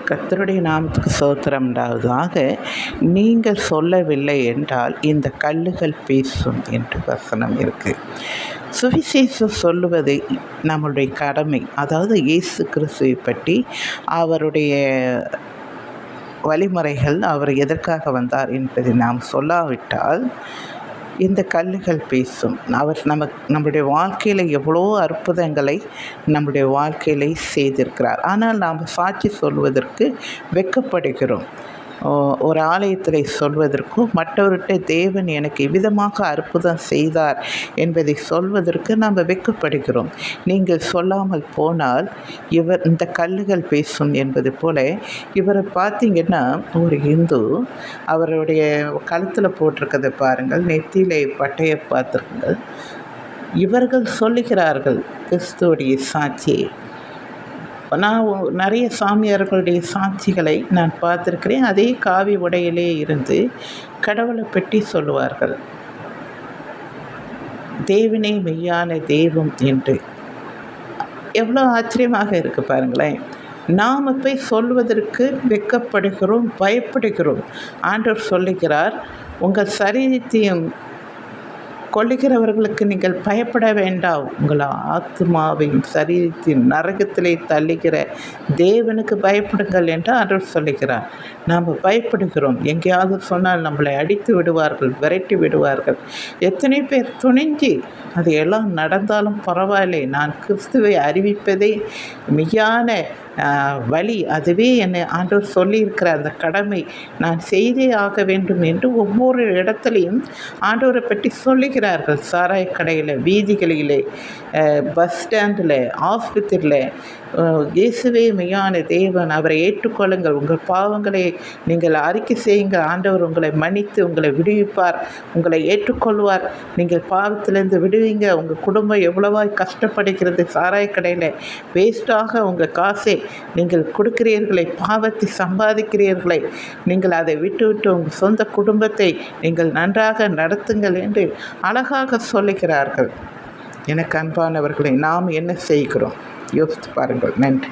கர்த்தருடைய நாமத்துக்கு ஸ்தோத்திரம் உண்டாவதாக. நீங்கள் சொல்லவில்லை என்றால் இந்த கல்லுகள் பேசும் என்று வசனம் இருக்குது. சுவிசேஷம் சொல்லுவது நம்முடைய கடமை. அதாவது இயேசு கிறிஸ்துவை பற்றி, அவருடைய வழிமுறைகள், அவர் எதற்காக வந்தார் என்பதை நாம் சொல்லாவிட்டால் இந்த கல்லுகள் பேசும். அவர் நம்முடைய வாழ்க்கையில் எவ்வளோ அற்புதங்களை நம்முடைய வாழ்க்கையில் செய்திருக்கிறார். ஆனால் நாம் சாட்சி சொல்வதற்கு வெட்கப்படுகிறோம். ஒரு ஆலயத்தில் சொல்வதற்கும், மற்றவர்கிட்ட தேவன் எனக்கு இவ்விதமாக அற்புதம் செய்தார் என்பதை சொல்வதற்கு நாம் வெட்கப்படுகிறோம். நீங்கள் சொல்லாமல் போனால் இந்த கல்லுகள் பேசும் என்பது போல, இவரை பார்த்தீங்கன்னா ஒரு இந்து, அவருடைய கழுத்தில் போட்டிருக்கதை பாருங்கள், நெத்தியிலே பட்டையை பார்த்துருக்குங்கள். இவர்கள் சொல்லுகிறார்கள் கிறிஸ்துவுடைய சாட்சியை. நான் நிறைய சாமியார்களுடைய சாட்சிகளை நான் பார்த்துருக்கிறேன். அதே காவி உடையிலே இருந்து கடவுளை பற்றி சொல்லுவார்கள், தேவனே மெய்யான தெய்வம் என்று. எவ்வளோ ஆச்சரியமாக இருக்குது பாருங்களேன். நாம் போய் சொல்வதற்கு வெட்கப்படுகிறோம், பயப்படுகிறோம். ஆண்டவர் சொல்லுகிறார், உங்கள் சரீரத்தையும் கொல்லுகிறவர்களுக்கு நீங்கள் பயப்பட வேண்டாம், உங்கள் ஆத்மாவையும் சரீரத்தையும் நரகத்திலே தள்ளுகிற தேவனுக்கு பயப்படுங்கள் என்று ஆண்டவர் சொல்லுகிறார். நாம் பயப்படுகிறோம். எங்கேயாவது சொன்னால் நம்மளை அடித்து விடுவார்கள், விரட்டி விடுவார்கள். எத்தனை பேர் துணிஞ்சு அது எல்லாம் நடந்தாலும் பரவாயில்லை, நான் கிறிஸ்துவை அறிவிப்பதே மெய்யான வழி, அதுவே என்னை ஆண்டவர் சொல்லியிருக்கிற அந்த கடமை நான் செய்தே ஆக வேண்டும் என்று ஒவ்வொரு இடத்துலையும் ஆண்டவரை பற்றி சொல்லுகிறார்கள். சாராய கடையில், வீதிகளிலே, பஸ் ஸ்டாண்டில், ஆஸ்பத்திரியில், இயேசுவே மெய்யான தேவன், அவரை ஏற்றுக்கொள்ளுங்கள், உங்கள் பாவங்களை நீங்கள் அறிக்கை செய்யுங்கள், ஆண்டவர் உங்களை மன்னித்து உங்களை விடுவிப்பார், உங்களை ஏற்றுக்கொள்வார், நீங்கள் பாவத்திலேருந்து விடுவீங்க. உங்கள் குடும்பம் எவ்வளவாய் கஷ்டப்படுகிறது, சாராய கடையில் வேஸ்ட்டாக உங்கள் காசை நீங்கள் கொடுக்கிறீர்களே, பாவத்தை சம்பாதிக்கிறீர்களே, நீங்கள் அதை விட்டுவிட்டு உங்கள் சொந்த குடும்பத்தை நீங்கள் நன்றாக நடத்துங்கள் என்று அழகாக சொல்லுகிறார்கள். எனக்கு அன்பானவர்களை, நாம் என்ன செய்கிறோம் யோசித்து பாருங்கள். நன்றி.